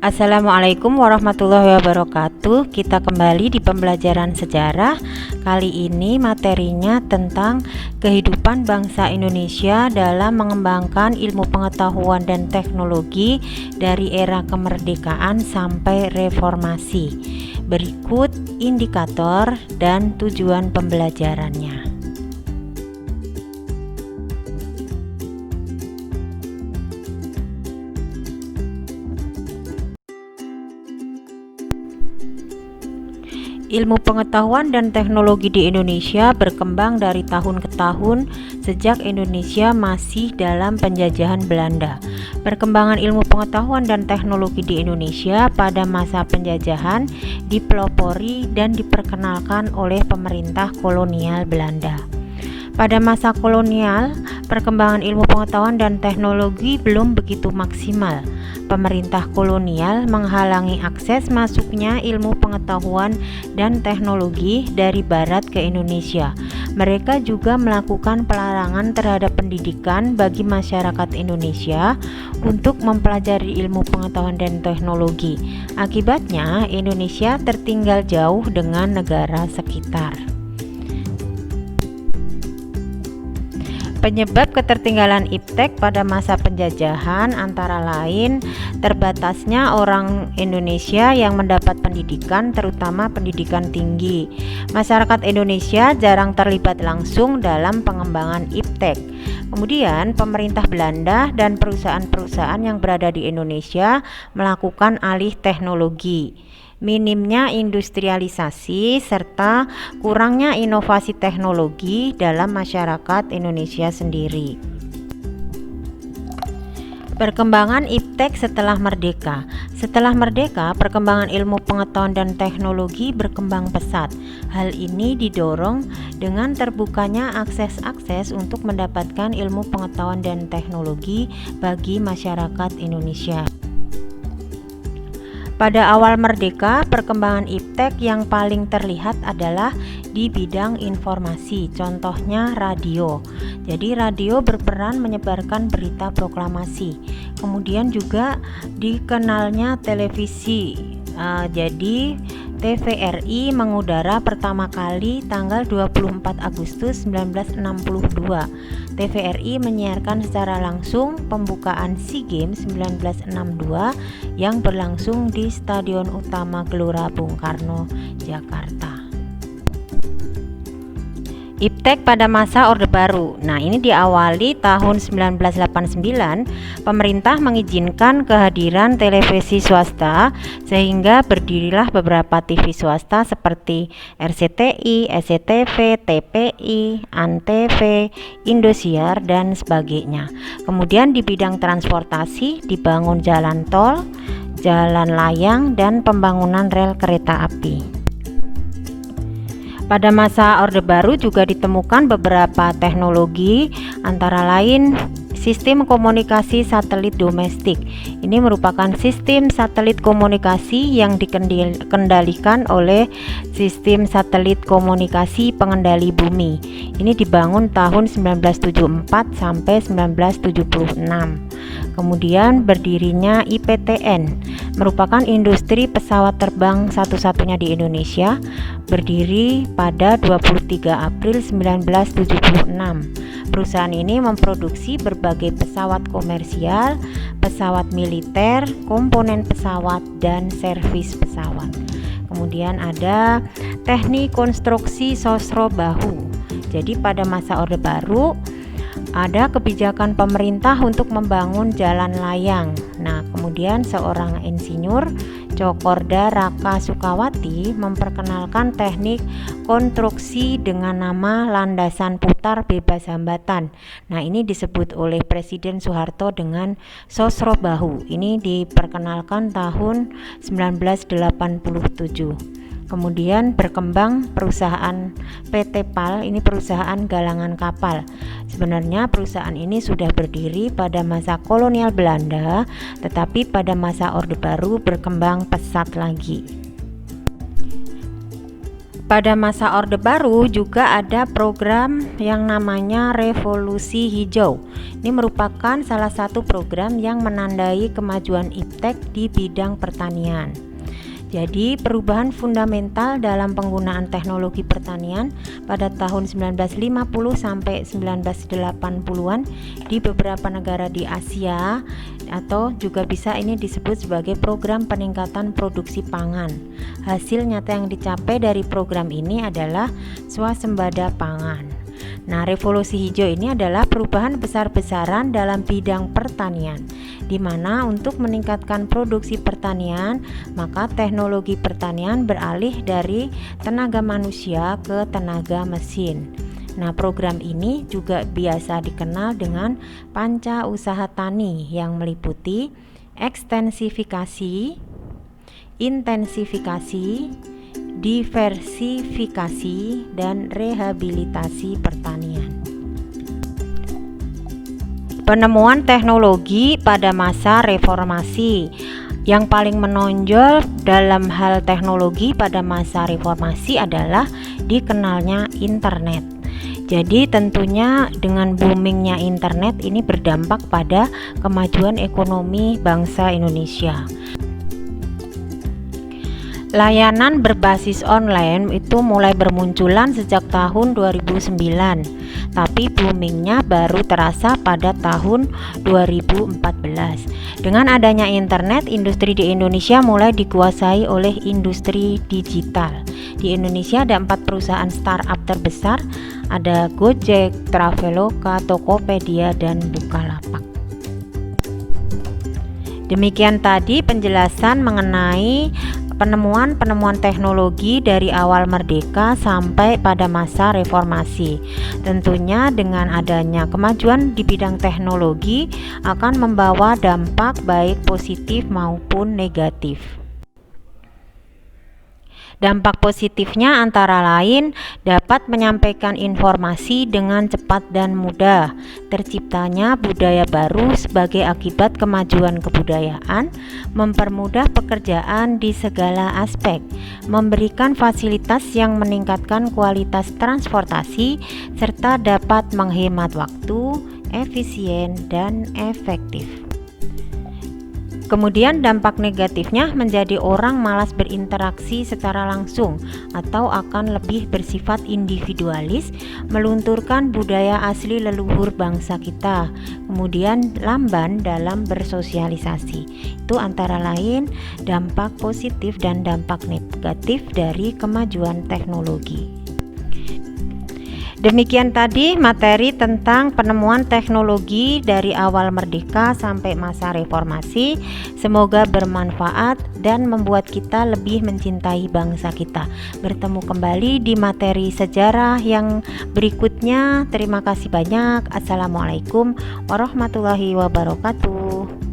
Assalamualaikum warahmatullahi wabarakatuh. Kita kembali di pembelajaran sejarah. Kali ini materinya tentang kehidupan bangsa Indonesia dalam mengembangkan ilmu pengetahuan dan teknologi dari era kemerdekaan sampai reformasi. Berikut indikator dan tujuan pembelajarannya. Ilmu pengetahuan dan teknologi di Indonesia berkembang dari tahun ke tahun sejak Indonesia masih dalam penjajahan Belanda. Perkembangan ilmu pengetahuan dan teknologi di Indonesia pada masa penjajahan dipelopori dan diperkenalkan oleh pemerintah kolonial Belanda. Pada masa kolonial, perkembangan ilmu pengetahuan dan teknologi belum begitu maksimal. Pemerintah kolonial menghalangi akses masuknya ilmu pengetahuan dan teknologi dari barat ke Indonesia. Mereka juga melakukan pelarangan terhadap pendidikan bagi masyarakat Indonesia untuk mempelajari ilmu pengetahuan dan teknologi. Akibatnya, Indonesia tertinggal jauh dengan negara sekitar. Penyebab ketertinggalan iptek pada masa penjajahan antara lain terbatasnya orang Indonesia yang mendapat pendidikan, terutama pendidikan tinggi. Masyarakat Indonesia jarang terlibat langsung dalam pengembangan iptek. Kemudian pemerintah Belanda dan perusahaan-perusahaan yang berada di Indonesia melakukan alih teknologi. Minimnya industrialisasi serta kurangnya inovasi teknologi dalam masyarakat Indonesia sendiri. Perkembangan iptek setelah merdeka. Setelah merdeka, perkembangan ilmu pengetahuan dan teknologi berkembang pesat. Hal ini didorong dengan terbukanya akses-akses untuk mendapatkan ilmu pengetahuan dan teknologi bagi masyarakat Indonesia. Pada awal merdeka, perkembangan iptek yang paling terlihat adalah di bidang informasi, contohnya radio. Jadi radio berperan menyebarkan berita proklamasi. Kemudian juga dikenalnya televisi. Jadi TVRI mengudara pertama kali tanggal 24 Agustus 1962. TVRI menyiarkan secara langsung pembukaan SEA Games 1962 yang berlangsung di Stadion Utama Gelora Bung Karno, Jakarta. Iptek pada masa Orde Baru. Nah, ini diawali tahun 1989, pemerintah mengizinkan kehadiran televisi swasta sehingga berdirilah beberapa TV swasta seperti RCTI, SCTV, TPI, ANTV, Indosiar dan sebagainya. Kemudian di bidang transportasi dibangun jalan tol, jalan layang dan pembangunan rel kereta api. Pada masa Orde Baru juga ditemukan beberapa teknologi, antara lain sistem komunikasi satelit domestik. Ini merupakan sistem satelit komunikasi yang dikendalikan oleh sistem satelit komunikasi pengendali bumi. Ini dibangun tahun 1974 sampai 1976. Kemudian berdirinya IPTN, merupakan industri pesawat terbang satu-satunya di Indonesia, berdiri pada 23 April 1976. Perusahaan ini memproduksi berbagai pesawat komersial, pesawat militer, komponen pesawat, dan servis pesawat. Kemudian ada teknik konstruksi sosro bahu. Jadi pada masa Orde Baru ada kebijakan pemerintah untuk membangun jalan layang. Nah, kemudian seorang insinyur Cokorda Raka Sukawati memperkenalkan teknik konstruksi dengan nama landasan putar bebas hambatan. Nah, ini disebut oleh Presiden Soeharto dengan sosro bahu. Ini diperkenalkan tahun 1987. Kemudian berkembang perusahaan PT PAL, ini perusahaan galangan kapal. Sebenarnya perusahaan ini sudah berdiri pada masa kolonial Belanda, tetapi pada masa Orde Baru berkembang pesat lagi. Pada masa Orde Baru juga ada program yang namanya Revolusi Hijau. Ini merupakan salah satu program yang menandai kemajuan iptek di bidang pertanian. Jadi perubahan fundamental dalam penggunaan teknologi pertanian pada tahun 1950 sampai 1980-an di beberapa negara di Asia, atau juga bisa ini disebut sebagai program peningkatan produksi pangan. Hasil nyata yang dicapai dari program ini adalah swasembada pangan. Nah, revolusi hijau ini adalah perubahan besar-besaran dalam bidang pertanian, di mana untuk meningkatkan produksi pertanian, maka teknologi pertanian beralih dari tenaga manusia ke tenaga mesin. Nah, program ini juga biasa dikenal dengan panca usaha tani yang meliputi ekstensifikasi, intensifikasi, diversifikasi, dan rehabilitasi pertanian. Penemuan teknologi pada masa reformasi. Yang paling menonjol dalam hal teknologi pada masa reformasi adalah dikenalnya internet. Jadi tentunya dengan boomingnya internet ini berdampak pada kemajuan ekonomi bangsa Indonesia. Layanan berbasis online itu mulai bermunculan sejak tahun 2009, tapi boomingnya baru terasa pada tahun 2014. Dengan adanya internet, industri di Indonesia mulai dikuasai oleh industri digital. Di Indonesia ada 4 perusahaan startup terbesar, ada Gojek, Traveloka, Tokopedia, dan Bukalapak. Demikian tadi penjelasan mengenai penemuan teknologi dari awal merdeka sampai pada masa reformasi. Tentunya dengan adanya kemajuan di bidang teknologi akan membawa dampak baik positif maupun negatif. Dampak positifnya antara lain dapat menyampaikan informasi dengan cepat dan mudah, terciptanya budaya baru sebagai akibat kemajuan kebudayaan, mempermudah pekerjaan di segala aspek, memberikan fasilitas yang meningkatkan kualitas transportasi, serta dapat menghemat waktu, efisien, dan efektif. Kemudian dampak negatifnya menjadi orang malas berinteraksi secara langsung atau akan lebih bersifat individualis, melunturkan budaya asli leluhur bangsa kita, kemudian lamban dalam bersosialisasi. Itu antara lain dampak positif dan dampak negatif dari kemajuan teknologi. Demikian tadi materi tentang penemuan teknologi dari awal merdeka sampai masa reformasi. Semoga bermanfaat dan membuat kita lebih mencintai bangsa kita. Bertemu kembali di materi sejarah yang berikutnya. Terima kasih banyak. Assalamualaikum warahmatullahi wabarakatuh.